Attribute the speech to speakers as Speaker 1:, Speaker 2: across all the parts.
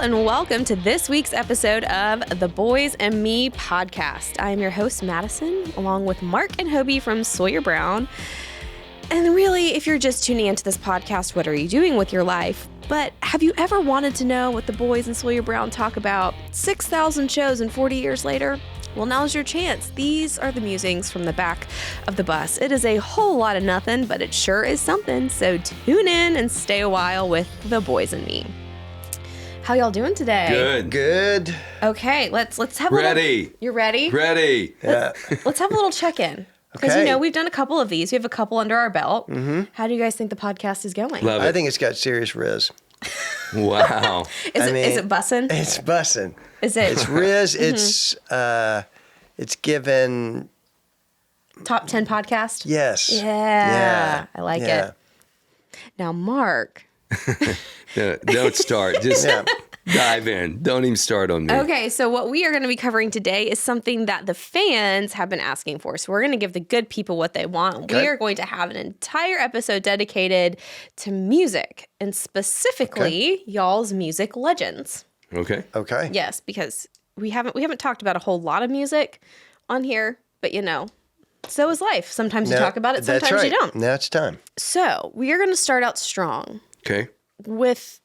Speaker 1: and welcome to this week's episode of the Boys and Me podcast. I am your host, Madison, along with Mark and Hobie from Sawyer Brown. And really, if you're just tuning into this podcast, what are you doing with your life? But have you ever wanted to know what the boys and Sawyer Brown talk about 6,000 shows and 40 years later? Well, now's your chance. These are the musings from the back of the bus. It is a whole lot of nothing, but it sure is something. So tune in and stay a while with the Boys and Me. How y'all doing today?
Speaker 2: Good.
Speaker 1: Okay, let's have
Speaker 3: Ready.
Speaker 1: a little... You're ready?
Speaker 3: Ready.
Speaker 1: Let's have a little check-in. Because,
Speaker 2: Okay.
Speaker 1: we've done a couple of these. We have a couple under our belt. Mm-hmm. How do you guys think the podcast is going?
Speaker 3: Love it.
Speaker 2: I think it's got serious riz.
Speaker 3: Wow.
Speaker 1: Is it bussin'?
Speaker 2: It's bussin'.
Speaker 1: Is it
Speaker 2: It's riz. It's given.
Speaker 1: top 10 podcast?
Speaker 2: Yes.
Speaker 1: Yeah. I like
Speaker 2: Yeah.
Speaker 1: it. Now, Mark.
Speaker 3: Don't start. Just
Speaker 2: Yeah.
Speaker 3: dive in. Don't even start on me.
Speaker 1: Okay, so what we are going to be covering today is something that the fans have been asking for. So we're going to give the good people what they want.
Speaker 2: Okay.
Speaker 1: We are going to have an entire episode dedicated to music, and specifically y'all's music legends.
Speaker 3: Okay.
Speaker 2: Okay.
Speaker 1: Yes, because we haven't talked about a whole lot of music on here, but so is life. Sometimes you talk about it,
Speaker 2: That's
Speaker 1: sometimes
Speaker 2: right.
Speaker 1: you don't.
Speaker 2: Now it's time.
Speaker 1: So we are going to start out strong
Speaker 3: Okay.
Speaker 1: with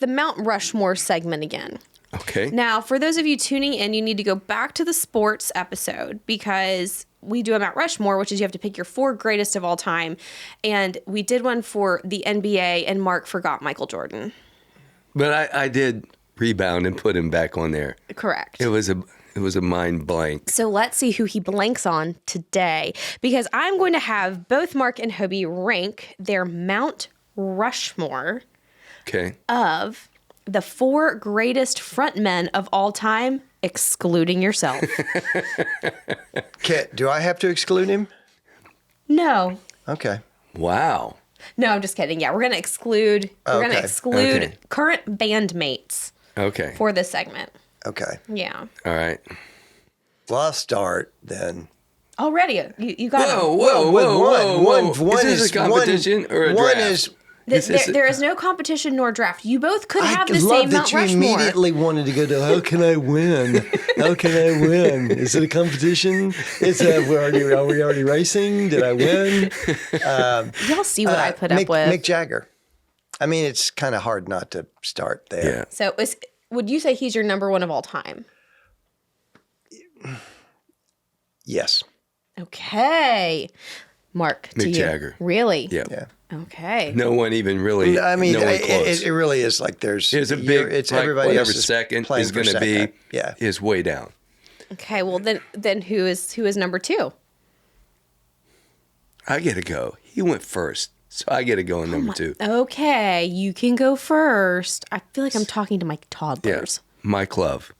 Speaker 1: the Mount Rushmore segment again.
Speaker 3: Okay.
Speaker 1: Now, for those of you tuning in, you need to go back to the sports episode because we do a Mount Rushmore, which is you have to pick your 4 greatest of all time. And we did one for the NBA, and Mark forgot Michael Jordan.
Speaker 3: But I did rebound and put him back on there.
Speaker 1: Correct.
Speaker 3: It was a mind blank.
Speaker 1: So let's see who he blanks on today, because I'm going to have both Mark and Hobie rank their Mount Rushmore
Speaker 3: Okay.
Speaker 1: of the 4 greatest frontmen of all time, excluding yourself.
Speaker 2: Do I have to exclude him?
Speaker 1: No.
Speaker 2: Okay.
Speaker 3: Wow.
Speaker 1: No, I'm just kidding. Yeah, we're going to exclude
Speaker 2: Okay.
Speaker 3: Okay.
Speaker 1: current bandmates
Speaker 3: Okay.
Speaker 1: for this segment.
Speaker 2: Okay.
Speaker 1: Yeah.
Speaker 3: All right.
Speaker 2: Well, I'll start then.
Speaker 1: Already, you got
Speaker 3: Whoa,
Speaker 1: him.
Speaker 3: whoa,
Speaker 2: with
Speaker 3: whoa,
Speaker 2: one.
Speaker 3: whoa, whoa.
Speaker 2: One
Speaker 3: is this
Speaker 2: is
Speaker 3: a competition or a
Speaker 2: one
Speaker 3: draft?
Speaker 2: is.
Speaker 1: There is no competition nor draft. You both could have the
Speaker 2: love
Speaker 1: same
Speaker 2: that
Speaker 1: Mount
Speaker 2: you
Speaker 1: Rushmore.
Speaker 2: immediately wanted to go to. How can I win? How can I win? Is it a competition? Are we already racing? Did I win?
Speaker 1: Y'all see what I put up with.
Speaker 2: Mick Jagger. I mean, it's kind of hard not to start there.
Speaker 3: Yeah.
Speaker 1: So would you say he's your number 1 of all time?
Speaker 2: Yes.
Speaker 1: Okay. Mark, to
Speaker 3: Mick
Speaker 1: you.
Speaker 3: Jagger.
Speaker 1: Really?
Speaker 3: Yeah.
Speaker 2: Yeah.
Speaker 1: Okay.
Speaker 3: No one even really.
Speaker 2: I mean,
Speaker 3: no one close.
Speaker 2: it really is like there's.
Speaker 3: Here's a big.
Speaker 2: It's
Speaker 3: like,
Speaker 2: everybody
Speaker 3: whatever
Speaker 2: else is
Speaker 3: second
Speaker 2: playing
Speaker 3: is
Speaker 2: for
Speaker 3: going to be.
Speaker 2: second. Yeah.
Speaker 3: Is way down.
Speaker 1: Okay. Well, then who is number 2?
Speaker 3: I get to go. He went first, so I get to go on number 2.
Speaker 1: Okay, you can go first. I feel like I'm talking to my toddlers.
Speaker 3: Mike Love.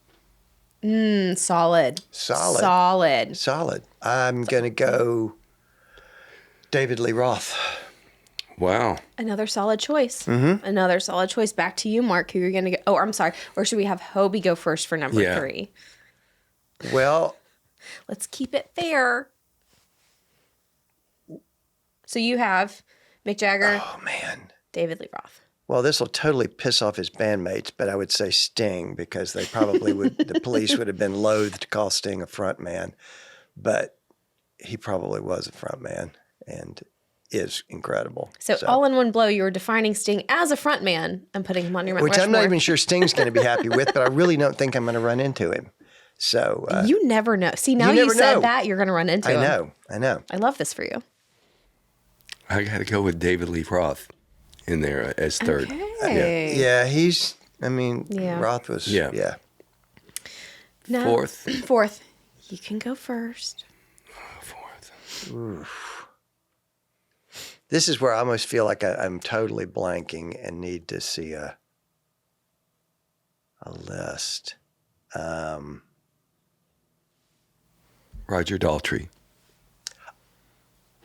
Speaker 1: Solid.
Speaker 2: Solid. I'm gonna go. David Lee Roth.
Speaker 3: Wow.
Speaker 1: Another solid choice. Mm-hmm. Another solid choice. Back to you, Mark. Who you're going to go? Oh, I'm sorry. Or should we have Hobie go first for number 3?
Speaker 2: Well,
Speaker 1: Let's keep it fair. So you have Mick Jagger,
Speaker 2: oh man.
Speaker 1: David Lee Roth.
Speaker 2: Well, this will totally piss off his bandmates, but I would say Sting because they probably would. The police would have been loath to call Sting a front man, but he probably was a front man and is incredible.
Speaker 1: So all in one blow, you were defining Sting as a front man and putting him on your Mount
Speaker 2: Which I'm not
Speaker 1: Rushmore.
Speaker 2: even sure Sting's going to be happy with, but I really don't think I'm going to run into him. So
Speaker 1: You never know. See, now
Speaker 2: you
Speaker 1: you
Speaker 2: never
Speaker 1: said
Speaker 2: know.
Speaker 1: that, you're going to run into him.
Speaker 2: I know.
Speaker 1: I love this for you.
Speaker 3: I got to go with David Lee Roth in there as third.
Speaker 1: Okay.
Speaker 2: Yeah, he's. I mean,
Speaker 1: Yeah.
Speaker 2: Roth was.
Speaker 3: Yeah.
Speaker 1: Now,
Speaker 3: Fourth.
Speaker 1: You can go first.
Speaker 3: Fourth.
Speaker 2: This is where I almost feel like I'm totally blanking and need to see a list.
Speaker 3: Roger Daltrey.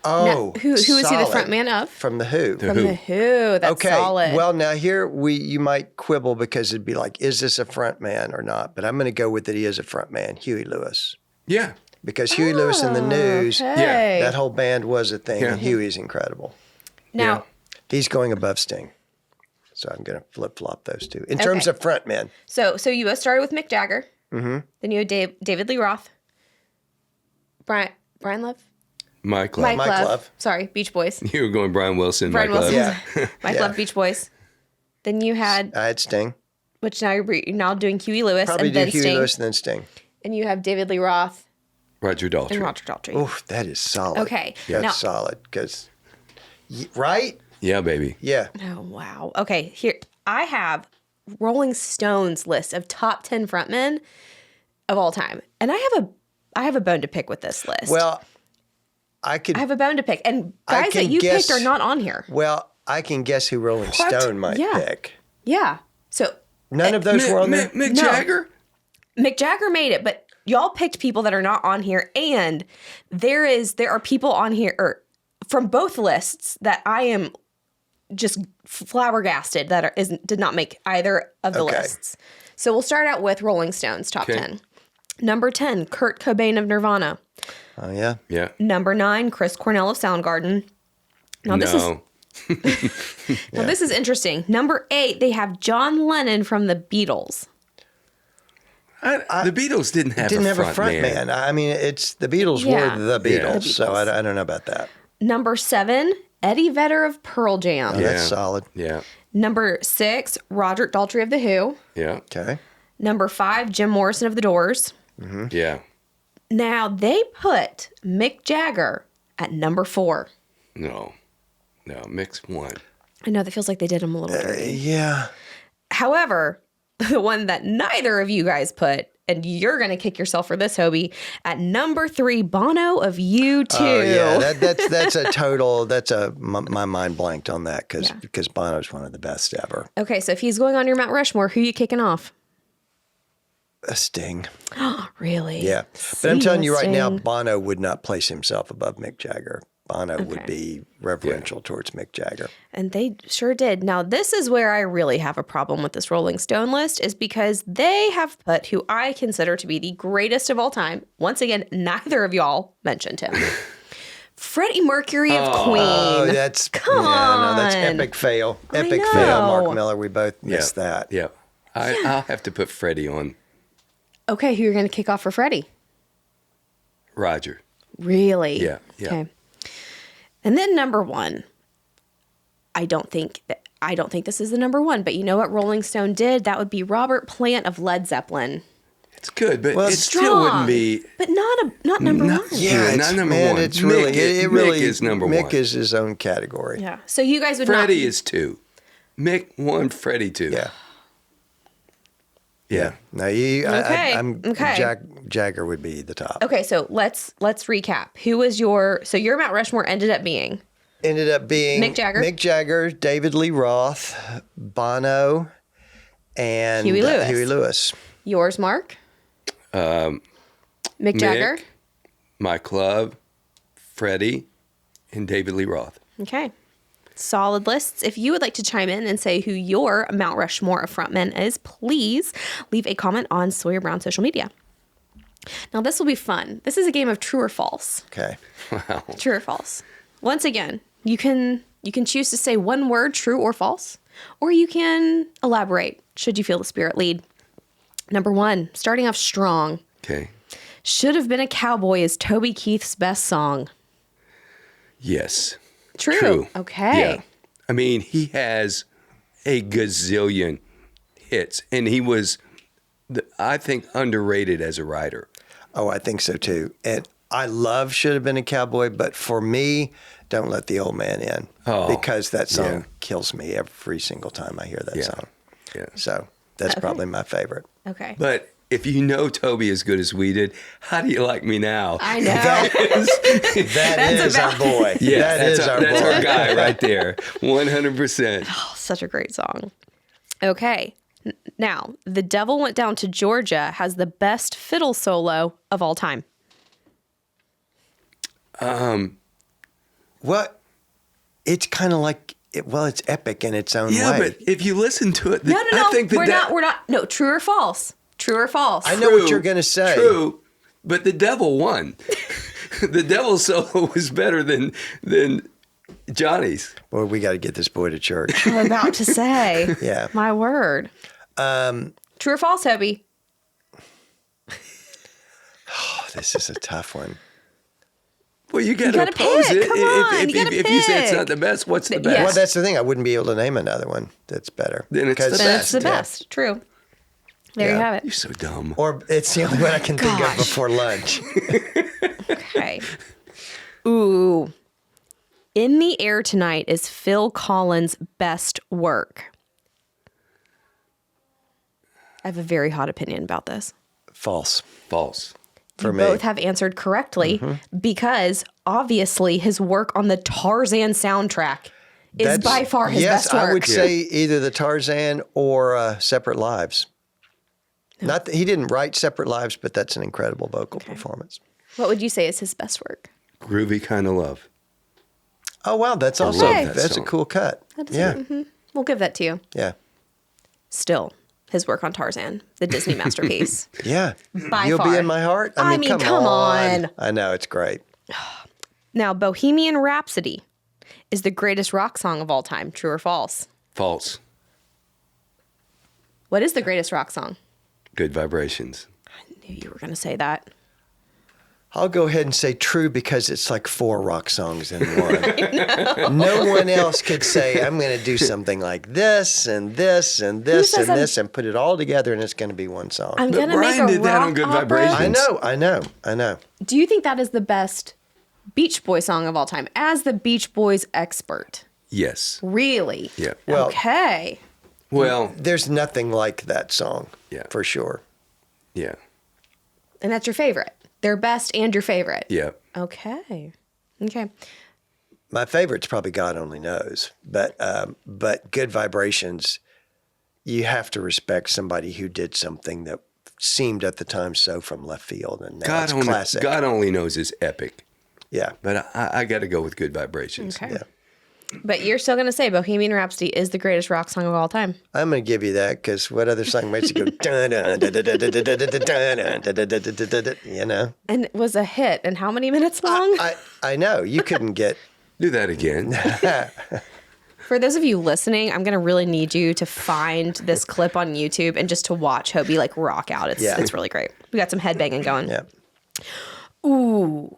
Speaker 2: Oh,
Speaker 1: Now, who is he the
Speaker 2: solid.
Speaker 1: front man of?
Speaker 2: From the Who?
Speaker 1: From the Who. That's
Speaker 2: Okay.
Speaker 1: solid.
Speaker 2: Well, now here you might quibble because it'd be like, is this a front man or not? But I'm going to go with that he is a front man, Huey Lewis.
Speaker 3: Yeah.
Speaker 2: Because Huey Lewis in the News,
Speaker 1: okay.
Speaker 2: that whole band was a thing,
Speaker 3: Yeah.
Speaker 2: and Huey's incredible.
Speaker 1: Now,
Speaker 2: He's going above Sting. So I'm going to flip-flop those two. In terms of frontmen.
Speaker 1: So you both started with Mick Jagger. Mm-hmm. Then you had David Lee Roth. Brian Love?
Speaker 3: Mike Love.
Speaker 2: Mike Love.
Speaker 1: Sorry, Beach Boys.
Speaker 3: You were going Brian Wilson,
Speaker 1: Brian
Speaker 3: Mike Love.
Speaker 1: Wilson.
Speaker 2: Yeah.
Speaker 1: Mike Love, Beach Boys. Then you had...
Speaker 2: I had Sting.
Speaker 1: Which now you're now doing Huey Lewis
Speaker 2: Probably
Speaker 1: and
Speaker 2: do
Speaker 1: then
Speaker 2: Huey
Speaker 1: Sting.
Speaker 2: Lewis and then Sting.
Speaker 1: And you have David Lee Roth
Speaker 3: Roger Daltrey.
Speaker 1: and Roger Daltrey.
Speaker 2: Oh, that is solid.
Speaker 1: Okay.
Speaker 2: That's
Speaker 1: Now-
Speaker 2: solid. Because, right?
Speaker 3: Yeah, baby.
Speaker 2: Yeah.
Speaker 1: Oh, wow. Okay, here. I have Rolling Stone's list of top 10 frontmen of all time. And I have a bone to pick with this list.
Speaker 2: Well, I
Speaker 1: have a bone to pick. And
Speaker 2: I
Speaker 1: guys that
Speaker 2: can
Speaker 1: you
Speaker 2: guess-
Speaker 1: picked are not on here.
Speaker 2: Well, I can guess who Rolling Stone might
Speaker 1: Yeah.
Speaker 2: pick.
Speaker 1: Yeah. So
Speaker 2: None of those were on there?
Speaker 3: Mick
Speaker 1: No.
Speaker 3: Jagger?
Speaker 1: Mick Jagger made it, but y'all picked people that are not on here. And there are people on here or from both lists that I am just flabbergasted that did not make either of the
Speaker 2: Okay.
Speaker 1: lists. So we'll start out with Rolling Stone's top 10. Number 10, Kurt Cobain of Nirvana.
Speaker 2: Oh, yeah?
Speaker 3: Yeah.
Speaker 1: Number 9, Chris Cornell of Soundgarden. Now this is interesting. Number 8, they have John Lennon from the Beatles.
Speaker 3: The Beatles didn't have a front man.
Speaker 2: I mean, it's the Beatles
Speaker 1: Yeah.
Speaker 2: were the Beatles,
Speaker 1: The
Speaker 2: so I don't know about that.
Speaker 1: Number 7, Eddie Vedder of Pearl Jam.
Speaker 2: Oh, that's solid.
Speaker 3: Yeah.
Speaker 1: Number 6, Roger Daltrey of The Who.
Speaker 3: Yeah.
Speaker 2: Okay.
Speaker 1: Number 5, Jim Morrison of The Doors.
Speaker 3: Yeah.
Speaker 1: Now, they put Mick Jagger at number 4.
Speaker 3: No, Mick's one.
Speaker 1: I know that feels like they did him a little dirty.
Speaker 2: Yeah.
Speaker 1: However, the one that neither of you guys put, and you're going to kick yourself for this, Hobie, at number 3, Bono of U2.
Speaker 2: Oh, yeah. That's a total, my mind blanked on that because Bono's one of the best ever.
Speaker 1: Okay, so if he's going on your Mount Rushmore, who are you kicking off?
Speaker 2: A Sting.
Speaker 1: Really?
Speaker 2: Yeah. But I'm telling you right now,
Speaker 1: Sting.
Speaker 2: Bono would not place himself above Mick Jagger. Bono would be reverential towards Mick Jagger.
Speaker 1: And they sure did. Now, this is where I really have a problem with this Rolling Stone list is because they have put who I consider to be the greatest of all time. Once again, neither of y'all mentioned him. Freddie Mercury of Queen.
Speaker 2: Oh, that's that's epic fail. Epic fail, Mark Miller. We both missed that.
Speaker 3: Yeah. I'll have to put Freddie on
Speaker 1: Okay, who you're going to kick off for Freddie?
Speaker 3: Roger.
Speaker 1: Really?
Speaker 3: Yeah.
Speaker 1: Okay. And then number 1. I don't think this is the number 1, but you know what Rolling Stone did? That would be Robert Plant of Led Zeppelin.
Speaker 3: It's good, but
Speaker 2: Well,
Speaker 3: it
Speaker 2: it's
Speaker 3: still wouldn't be.
Speaker 1: But not number 1.
Speaker 2: Yeah,
Speaker 3: not number one.
Speaker 2: It's really, it really
Speaker 3: Mick is number one.
Speaker 2: Mick is his own category.
Speaker 1: Yeah. So you guys would
Speaker 3: Freddie
Speaker 1: not.
Speaker 3: is 2. Mick 1, Freddie 2.
Speaker 2: Yeah.
Speaker 3: Yeah.
Speaker 2: No,
Speaker 1: Okay.
Speaker 2: Jagger would be the top.
Speaker 1: Okay, so let's recap. Who was your Mount Rushmore ended up being?
Speaker 2: Ended up being
Speaker 1: Mick Jagger.
Speaker 2: David Lee Roth, Bono, and
Speaker 1: Huey Lewis.
Speaker 2: Huey Lewis.
Speaker 1: Yours, Mark? Mick Jagger?
Speaker 3: My Club, Freddie, and David Lee Roth.
Speaker 1: Okay. Solid lists. If you would like to chime in and say who your Mount Rushmore of frontmen is, please leave a comment on Sawyer Brown social media. Now, this will be fun. This is a game of true or false.
Speaker 2: Okay.
Speaker 3: Wow.
Speaker 1: True or false. Once again, you can choose to say one word, true or false, or you can elaborate should you feel the spirit lead. Number 1, starting off strong.
Speaker 3: Okay.
Speaker 1: Should Have Been a Cowboy is Toby Keith's best song.
Speaker 3: Yes.
Speaker 1: True. Okay.
Speaker 3: Yeah. I mean, he has a gazillion hits, and he was, I think, underrated as a writer.
Speaker 2: Oh, I think so too. And I love Should Have Been a Cowboy, but for me, Don't Let the Old Man In.
Speaker 3: Oh,
Speaker 2: because that song
Speaker 3: yeah.
Speaker 2: kills me every single time I hear that song.
Speaker 3: Yeah.
Speaker 2: So that's probably my favorite.
Speaker 1: Okay.
Speaker 3: But if you know Toby as good as we did, How Do You Like Me Now?
Speaker 1: I know.
Speaker 2: That is our boy.
Speaker 3: Yeah,
Speaker 2: That is our boy.
Speaker 3: That's our guy right there. 100%.
Speaker 1: Oh, such a great song. Okay. Now, The Devil Went Down to Georgia has the best fiddle solo of all time.
Speaker 2: What? It's kind of like, it's epic in its own
Speaker 3: Yeah,
Speaker 2: way.
Speaker 3: but if you listen to it,
Speaker 1: No,
Speaker 3: I think
Speaker 1: we're not. No, true or false? True or false?
Speaker 2: I know what you're going to say.
Speaker 3: True, but the devil won. The devil solo was better than Johnny's.
Speaker 2: Boy, we got to get this boy to church.
Speaker 1: I'm about to say.
Speaker 2: Yeah.
Speaker 1: My word. True or false, Hobie?
Speaker 2: Oh, this is a tough one.
Speaker 3: Well, you got to
Speaker 1: gotta
Speaker 3: oppose
Speaker 1: pick.
Speaker 3: it.
Speaker 1: Come on, you gotta
Speaker 3: if you say it's
Speaker 1: pick.
Speaker 3: not the best, what's the best?
Speaker 1: Yes.
Speaker 2: Well, that's the thing. I wouldn't be able to name another one that's better.
Speaker 3: Then it's the
Speaker 2: 'Cause-
Speaker 3: best.
Speaker 1: Then it's the
Speaker 2: Yeah.
Speaker 1: best. True. There you
Speaker 2: Yeah.
Speaker 1: have it.
Speaker 3: You're so dumb.
Speaker 2: Or it's the only one I can think of
Speaker 1: Gosh.
Speaker 2: before lunch.
Speaker 1: Okay. Ooh. In the Air Tonight is Phil Collins' best work. I have a very hot opinion about this.
Speaker 2: False.
Speaker 3: False.
Speaker 2: For
Speaker 1: You
Speaker 2: me.
Speaker 1: both have answered correctly because obviously his work on the Tarzan soundtrack is
Speaker 2: That's-
Speaker 1: by far his
Speaker 2: yes,
Speaker 1: best work.
Speaker 2: I would say either the Tarzan or Separate Lives. Not that he didn't write Separate Lives, but that's an incredible vocal performance.
Speaker 1: What would you say is his best work?
Speaker 3: Groovy kind of love.
Speaker 2: Oh wow, that's also
Speaker 3: love that
Speaker 2: that's
Speaker 3: song.
Speaker 2: a cool cut. Yeah,
Speaker 1: We'll give that to you.
Speaker 2: yeah,
Speaker 1: Still, his work on Tarzan, the Disney masterpiece.
Speaker 2: yeah.
Speaker 1: By
Speaker 2: You'll
Speaker 1: far.
Speaker 2: be in my heart.
Speaker 1: I mean, come on.
Speaker 2: I know it's great.
Speaker 1: Now, Bohemian Rhapsody is the greatest rock song of all time. True or false?
Speaker 3: False.
Speaker 1: What is the greatest rock song?
Speaker 3: Good vibrations.
Speaker 1: I knew you were going to say that.
Speaker 2: I'll go ahead and say true because it's like 4 rock songs in one. No one else could say, I'm going to do something like this and this and this
Speaker 1: says
Speaker 2: and this and put it all together and it's going to be one song.
Speaker 1: I'm
Speaker 3: But
Speaker 1: going to make
Speaker 3: Brian
Speaker 1: a
Speaker 3: did that
Speaker 1: rock
Speaker 3: on Good
Speaker 1: opera.
Speaker 3: Vibrations.
Speaker 2: I know.
Speaker 1: Do you think that is the best Beach Boy song of all time? As the Beach Boys expert.
Speaker 3: Yes.
Speaker 1: Really?
Speaker 3: Yeah.
Speaker 2: Well,
Speaker 1: Okay.
Speaker 3: Well,
Speaker 2: there's nothing like that song.
Speaker 3: Yeah.
Speaker 2: For sure.
Speaker 3: yeah.
Speaker 1: And that's your favorite. Their best and your favorite.
Speaker 3: Yeah.
Speaker 1: Okay. Okay.
Speaker 2: My favorite's probably God Only Knows, but Good Vibrations, you have to respect somebody who did something that seemed at the time so from left field, and now it's classic.
Speaker 3: God only knows is epic.
Speaker 2: Yeah,
Speaker 3: But I got to go with Good Vibrations.
Speaker 1: Okay.
Speaker 2: yeah.
Speaker 1: But you're still going to say Bohemian Rhapsody is the greatest rock song of all time.
Speaker 2: I'm going to give you that because what other song makes you go dun dun dun dun dun dun dun dun dun dun dun dun dun, you know?
Speaker 1: And it was a hit. And how many minutes long?
Speaker 2: I know you couldn't get.
Speaker 3: Do that again.
Speaker 1: For those of you listening, I'm going to really need you to find this clip on YouTube and just to watch Hobie like rock out. It's really great. We got some headbanging going.
Speaker 2: Yeah.
Speaker 1: Ooh.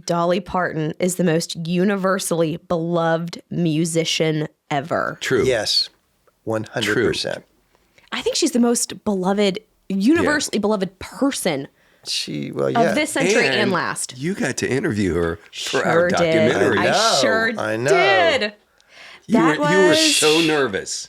Speaker 1: Dolly Parton is the most universally beloved musician ever.
Speaker 3: True.
Speaker 2: Yes. 100%.
Speaker 1: I think she's the most beloved, universally beloved person of this century and last.
Speaker 3: You got to interview her for
Speaker 1: Sure
Speaker 3: our
Speaker 1: did.
Speaker 3: documentary.
Speaker 1: I sure
Speaker 2: I know.
Speaker 1: did.
Speaker 3: You were
Speaker 1: was-
Speaker 3: so nervous.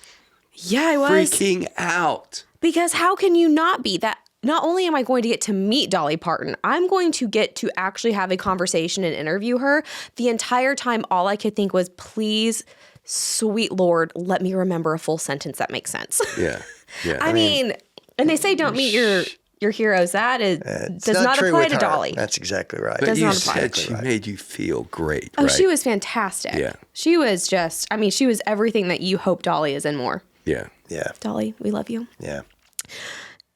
Speaker 1: Yeah, I was.
Speaker 3: Freaking out.
Speaker 1: Because how can you not be that? Not only am I going to get to meet Dolly Parton, I'm going to get to actually have a conversation and interview her. The entire time, all I could think was, please, sweet Lord, let me remember a full sentence that makes sense.
Speaker 3: Yeah. Yeah.
Speaker 1: I mean, and they say don't meet your heroes. That is,
Speaker 2: It's
Speaker 1: does not
Speaker 2: true
Speaker 1: apply
Speaker 2: with
Speaker 1: to
Speaker 2: her.
Speaker 1: Dolly.
Speaker 2: That's exactly right.
Speaker 3: but
Speaker 1: does
Speaker 3: you
Speaker 1: not apply.
Speaker 3: said she made you feel great,
Speaker 1: Oh,
Speaker 3: right?
Speaker 1: she was fantastic.
Speaker 3: Yeah.
Speaker 1: She was just, I mean, she was everything that you hope Dolly is and more.
Speaker 3: Yeah.
Speaker 2: Yeah.
Speaker 1: Dolly, we love you.
Speaker 2: Yeah.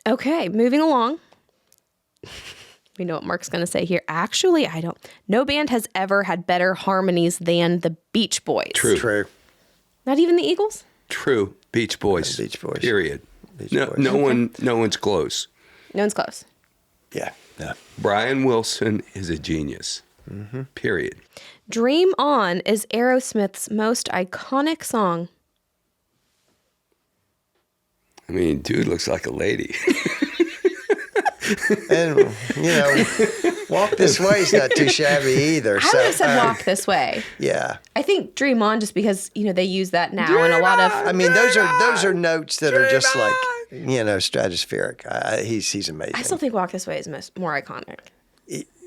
Speaker 1: Okay, moving along. We know what Mark's going to say here. Actually, I don't. No band has ever had better harmonies than the Beach Boys.
Speaker 2: True.
Speaker 1: Not even the Eagles?
Speaker 3: True. Beach Boys.
Speaker 2: Beach Boys.
Speaker 3: Period.
Speaker 2: Beach
Speaker 3: no,
Speaker 2: Boys.
Speaker 3: no one's close.
Speaker 1: No one's close.
Speaker 2: Yeah. Yeah.
Speaker 3: Brian Wilson is a genius. Period.
Speaker 1: Dream On is Aerosmith's most iconic song.
Speaker 3: I mean, dude looks like a lady.
Speaker 2: And, you know, Walk This Way is not too shabby either.
Speaker 1: I would have said Walk This Way.
Speaker 2: Yeah.
Speaker 1: I think Dream On just because, you know, they use that now in a lot of...
Speaker 2: I mean, those are notes that are just like, you know, stratospheric. He's amazing.
Speaker 1: I still think Walk This Way is more iconic.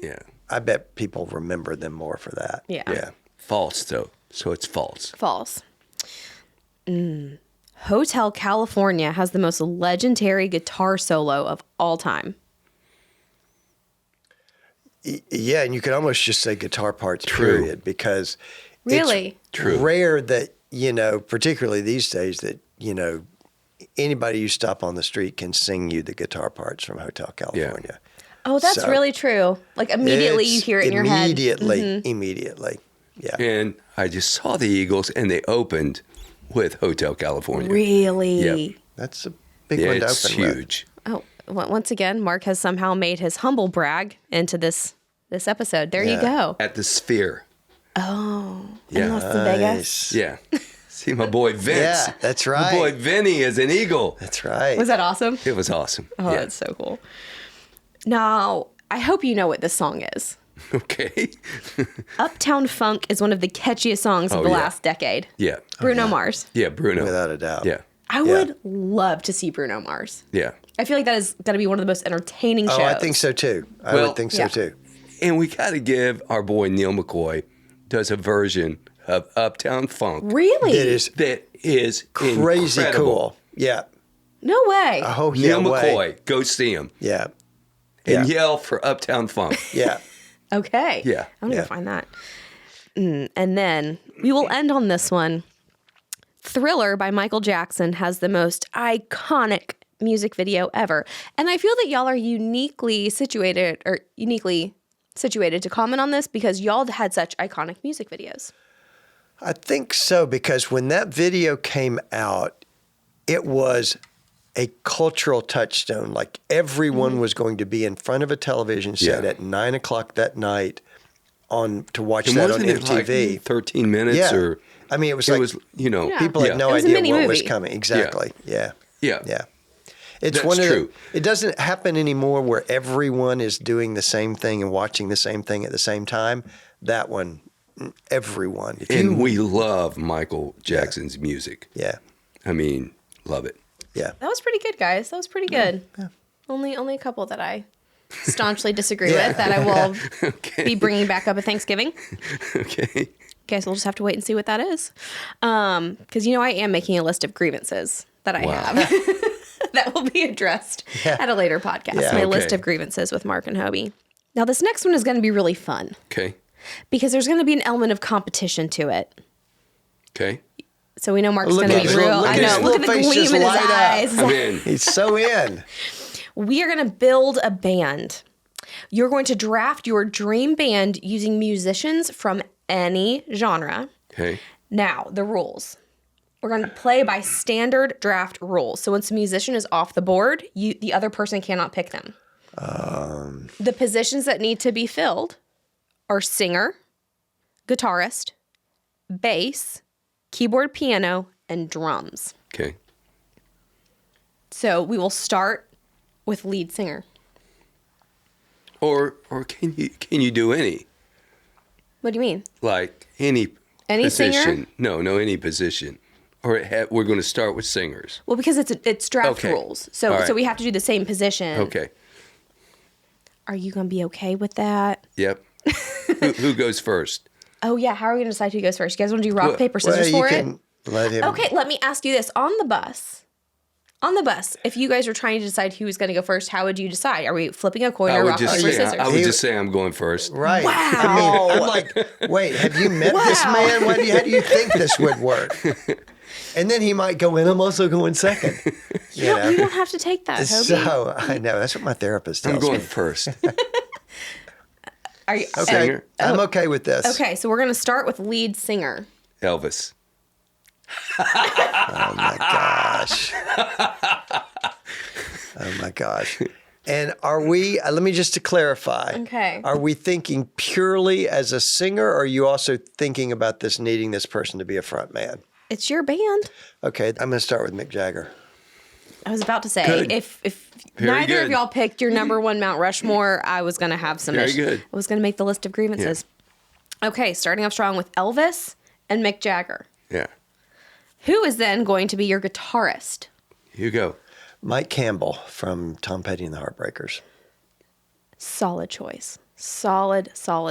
Speaker 3: Yeah.
Speaker 2: I bet people remember them more for that.
Speaker 1: Yeah.
Speaker 2: Yeah.
Speaker 3: False, though. So it's false.
Speaker 1: False. Hotel California has the most legendary guitar solo of all time.
Speaker 2: Yeah, and you could almost just say guitar parts,
Speaker 3: True.
Speaker 2: period, because
Speaker 1: Really?
Speaker 2: it's
Speaker 3: True.
Speaker 2: rare that, you know, particularly these days, that, you know, anybody you stop on the street can sing you the guitar parts from Hotel California.
Speaker 1: Oh, that's
Speaker 2: So
Speaker 1: really true. Like immediately you hear it in your head.
Speaker 2: Immediately. Yeah.
Speaker 3: And I just saw the Eagles, and they opened with Hotel California.
Speaker 1: Really?
Speaker 3: Yep.
Speaker 2: That's a big one to
Speaker 3: It's
Speaker 2: open with.
Speaker 3: huge.
Speaker 1: Oh, once again, Mark has somehow made his humble brag into this episode. There you
Speaker 2: Yeah.
Speaker 1: go.
Speaker 3: At the Sphere.
Speaker 1: Oh,
Speaker 3: Yeah.
Speaker 1: in Las Vegas.
Speaker 3: Yeah. See my boy Vince.
Speaker 2: Yeah, that's right.
Speaker 3: My boy Vinny is an Eagle.
Speaker 2: That's right.
Speaker 1: Was that awesome?
Speaker 3: It was awesome.
Speaker 1: Oh,
Speaker 3: yeah.
Speaker 1: that's so cool. Now, I hope you know what this song is.
Speaker 3: Okay.
Speaker 1: Uptown Funk is one of the catchiest songs of the
Speaker 3: yeah.
Speaker 1: last decade.
Speaker 3: Yeah.
Speaker 1: Bruno Mars.
Speaker 3: Yeah, Bruno.
Speaker 2: Without a doubt.
Speaker 3: Yeah.
Speaker 1: I would love to see Bruno Mars.
Speaker 3: Yeah.
Speaker 1: I feel like that is going to be one of the most entertaining shows.
Speaker 2: Oh, I think so too. I
Speaker 3: Well,
Speaker 2: would think so
Speaker 1: yeah.
Speaker 2: too.
Speaker 3: And we got to give our boy Neil McCoy does a version of Uptown Funk
Speaker 1: Really?
Speaker 3: that is
Speaker 2: Crazy
Speaker 3: incredible.
Speaker 2: cool. Yeah.
Speaker 1: No way.
Speaker 2: Oh, yeah.
Speaker 3: Neil
Speaker 2: way.
Speaker 3: McCoy, go see him
Speaker 2: Yeah.
Speaker 3: and
Speaker 2: Yeah.
Speaker 3: yell for Uptown Funk.
Speaker 1: Okay.
Speaker 3: Yeah.
Speaker 1: I'm going to
Speaker 2: Yeah.
Speaker 1: go find that. And then we will end on this one. Thriller by Michael Jackson has the most iconic music video ever. And I feel that y'all are uniquely situated to comment on this because y'all had such iconic music videos.
Speaker 2: I think so, because when that video came out, it was a cultural touchstone. Like everyone was going to be in front of a television set
Speaker 3: Yeah.
Speaker 2: at 9:00 that night to watch
Speaker 3: And
Speaker 2: that on
Speaker 3: wasn't it
Speaker 2: MTV.
Speaker 3: like 13 minutes
Speaker 2: Yeah.
Speaker 3: or
Speaker 2: I mean, it was like
Speaker 3: you know,
Speaker 1: Yeah.
Speaker 2: people
Speaker 3: yeah.
Speaker 2: had no
Speaker 1: It was a
Speaker 2: idea
Speaker 1: mini
Speaker 2: what was
Speaker 1: movie.
Speaker 2: coming. Exactly. Yeah.
Speaker 3: Yeah.
Speaker 2: Yeah. It's
Speaker 3: That's
Speaker 2: one of
Speaker 3: true.
Speaker 2: it doesn't happen anymore where everyone is doing the same thing and watching the same thing at the same time. That one, everyone. If
Speaker 3: And
Speaker 2: you,
Speaker 3: we love Michael Jackson's music.
Speaker 2: yeah.
Speaker 3: I mean, love it.
Speaker 2: Yeah.
Speaker 1: That was pretty good, guys. That was pretty good. Only a couple that I staunchly disagree
Speaker 2: Yeah.
Speaker 1: with that I will
Speaker 3: Okay.
Speaker 1: be bringing back up at Thanksgiving.
Speaker 3: Okay.
Speaker 1: Guess we'll just have to wait and see what that is. Because, I am making a list of grievances that I have that will be addressed at a later podcast.
Speaker 2: Yeah.
Speaker 1: My
Speaker 3: Okay.
Speaker 1: list of grievances with Mark and Hobie. Now, this next one is going to be really fun
Speaker 3: Okay.
Speaker 1: because there's going to be an element of competition to it.
Speaker 3: Okay.
Speaker 1: So we know Mark's
Speaker 2: Look
Speaker 1: going to
Speaker 2: at
Speaker 1: be
Speaker 2: his
Speaker 1: real.
Speaker 2: little-
Speaker 1: I
Speaker 2: look at his
Speaker 1: know. Look at
Speaker 2: little
Speaker 1: the
Speaker 2: face
Speaker 1: gleam
Speaker 2: just
Speaker 1: in his
Speaker 2: light up.
Speaker 1: eyes.
Speaker 3: I'm in.
Speaker 2: He's so in.
Speaker 1: We are going to build a band. You're going to draft your dream band using musicians from any genre.
Speaker 3: Okay.
Speaker 1: Now, the rules. We're going to play by standard draft rules. So once a musician is off the board, the other person cannot pick them. The positions that need to be filled are singer, guitarist, bass, keyboard, piano, and drums.
Speaker 3: Okay.
Speaker 1: So we will start with lead singer.
Speaker 3: Or can you do any?
Speaker 1: What do you mean?
Speaker 3: Like any
Speaker 1: Singer?
Speaker 3: position? No, any position. Or we're going to start with singers.
Speaker 1: Well, because it's draft
Speaker 3: Okay.
Speaker 1: rules. So
Speaker 3: All right.
Speaker 1: so we have to do the same position.
Speaker 3: Okay.
Speaker 1: Are you going to be okay with that?
Speaker 3: Yep. who goes first?
Speaker 1: Oh, yeah. How are we going to decide who goes first? You guys want to do rock,
Speaker 3: Well,
Speaker 1: paper, scissors for it?
Speaker 2: Let him.
Speaker 1: Okay, let me ask you this. On the bus, if you guys were trying to decide who was going to go first, how would you decide? Are we flipping a coin
Speaker 3: I
Speaker 1: or
Speaker 3: would
Speaker 1: rock,
Speaker 3: just
Speaker 1: paper,
Speaker 3: say
Speaker 1: scissors?
Speaker 3: I would just say I'm going first.
Speaker 2: Right.
Speaker 1: Wow.
Speaker 2: I mean, I'm like, wait, have you met this
Speaker 1: Wow.
Speaker 2: man? How do you think this would work? And then he might go in. I'm also going second. You know?
Speaker 1: You don't have to take that, Hobie.
Speaker 2: So I know that's what my therapist tells
Speaker 3: I'm going
Speaker 2: me.
Speaker 3: first.
Speaker 1: Are you,
Speaker 2: Okay,
Speaker 3: Singer.
Speaker 2: I'm okay with this.
Speaker 1: okay, so we're going to start with lead singer.
Speaker 3: Elvis.
Speaker 2: Oh my gosh. Oh my gosh. And are we? Let me just to clarify.
Speaker 1: Okay.
Speaker 2: Are we thinking purely as a singer, or are you also thinking about this needing this person to be a front man?
Speaker 1: It's your band.
Speaker 2: Okay, I'm going to start with Mick Jagger.
Speaker 1: I was about to say,
Speaker 3: Good.
Speaker 1: if
Speaker 3: Very
Speaker 1: neither of
Speaker 3: good.
Speaker 1: y'all picked your number one Mount Rushmore, I was going to have some
Speaker 3: Very
Speaker 1: issues.
Speaker 3: good.
Speaker 1: I was going to make the list of grievances. Okay, starting off strong with Elvis and Mick Jagger.
Speaker 3: Yeah.
Speaker 1: Who is then going to be your guitarist?
Speaker 3: You go.
Speaker 2: Mike Campbell from Tom Petty and the Heartbreakers.
Speaker 1: Solid choice. Solid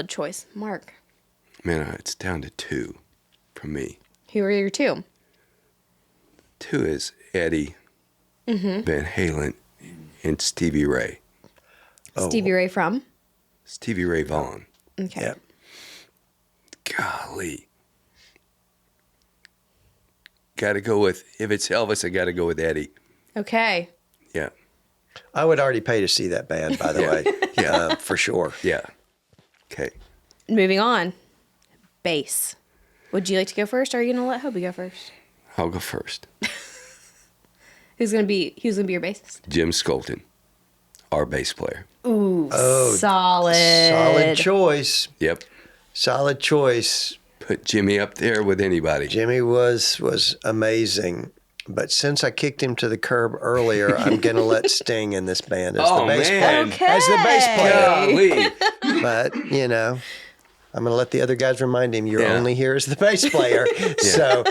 Speaker 1: choice. Mark,
Speaker 3: Man, it's down to two for me.
Speaker 1: who are your two?
Speaker 3: Two is Eddie
Speaker 1: Mm-hmm.
Speaker 3: Van Halen and Stevie Ray.
Speaker 1: Stevie Ray from?
Speaker 3: Stevie Ray Vaughan.
Speaker 1: Okay.
Speaker 2: Yeah.
Speaker 3: Golly. Got to go with, if it's Elvis, I got to go with Eddie.
Speaker 1: Okay.
Speaker 3: Yeah.
Speaker 2: I would already pay to see that band, by the way.
Speaker 3: Yeah.
Speaker 2: For sure.
Speaker 3: Yeah. Okay.
Speaker 1: Moving on. Bass. Would you like to go first, or are you going to let Hobie go first?
Speaker 3: I'll go first.
Speaker 1: Who's gonna be your bassist?
Speaker 3: Jim Skolton, our bass player.
Speaker 1: Ooh, solid.
Speaker 2: Solid choice.
Speaker 3: Yep.
Speaker 2: Solid choice.
Speaker 3: Put Jimmy up there with anybody.
Speaker 2: Jimmy was amazing. But since I kicked him to the curb earlier, I'm going to let Sting in this band as the bass player.
Speaker 1: Okay.
Speaker 2: As the bass player.
Speaker 3: Golly.
Speaker 2: But, I'm going to let the other guys remind him you're only here as the bass player. So,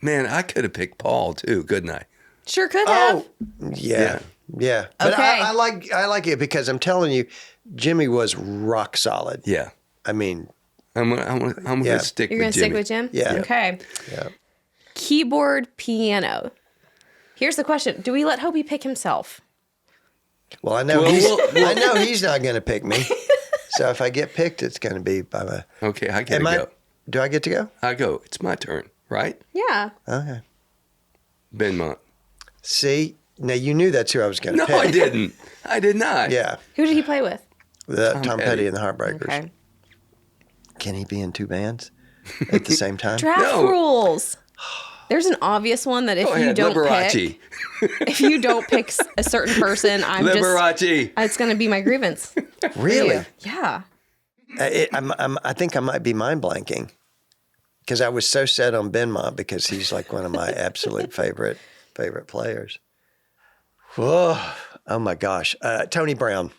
Speaker 3: Man, I could have picked Paul too, couldn't I?
Speaker 1: Sure could have.
Speaker 2: Yeah. But
Speaker 1: Okay.
Speaker 2: I like it because I'm telling you, Jimmy was rock solid.
Speaker 3: Yeah.
Speaker 2: I mean,
Speaker 3: I'm gonna stick
Speaker 1: You're
Speaker 3: with
Speaker 1: gonna
Speaker 3: Jimmy.
Speaker 1: stick with Jim?
Speaker 2: Yeah.
Speaker 1: Okay.
Speaker 2: yeah.
Speaker 1: Keyboard, piano. Here's the question: do we let Hobie pick himself?
Speaker 2: Well, I know
Speaker 3: Well,
Speaker 2: I know he's not going to pick me. So if I get picked, it's going to be by my.
Speaker 3: Okay, I get to go.
Speaker 2: Do I get to go?
Speaker 3: I go. It's my turn, right?
Speaker 1: Yeah.
Speaker 2: Okay.
Speaker 3: Benmont.
Speaker 2: See, now you knew that's who I was going to
Speaker 3: No,
Speaker 2: pick.
Speaker 3: I didn't. I did not.
Speaker 2: Yeah,
Speaker 1: Who did he play with?
Speaker 2: Tom Petty and the Heartbreakers.
Speaker 1: Okay.
Speaker 2: Can he be in two bands at the same time?
Speaker 1: Draft
Speaker 3: No.
Speaker 1: rules. There's an obvious one that if
Speaker 3: Go
Speaker 1: you
Speaker 3: ahead,
Speaker 1: don't
Speaker 3: Liberace.
Speaker 1: pick, if you don't pick a certain person,
Speaker 3: Liberace.
Speaker 1: it's going to be my grievance. for
Speaker 2: Really?
Speaker 1: you. Yeah.
Speaker 2: I think I might be mind blanking because I was so set on Benmont because he's like one of my absolute favorite players. Whoa! Oh my gosh, Tony Brown.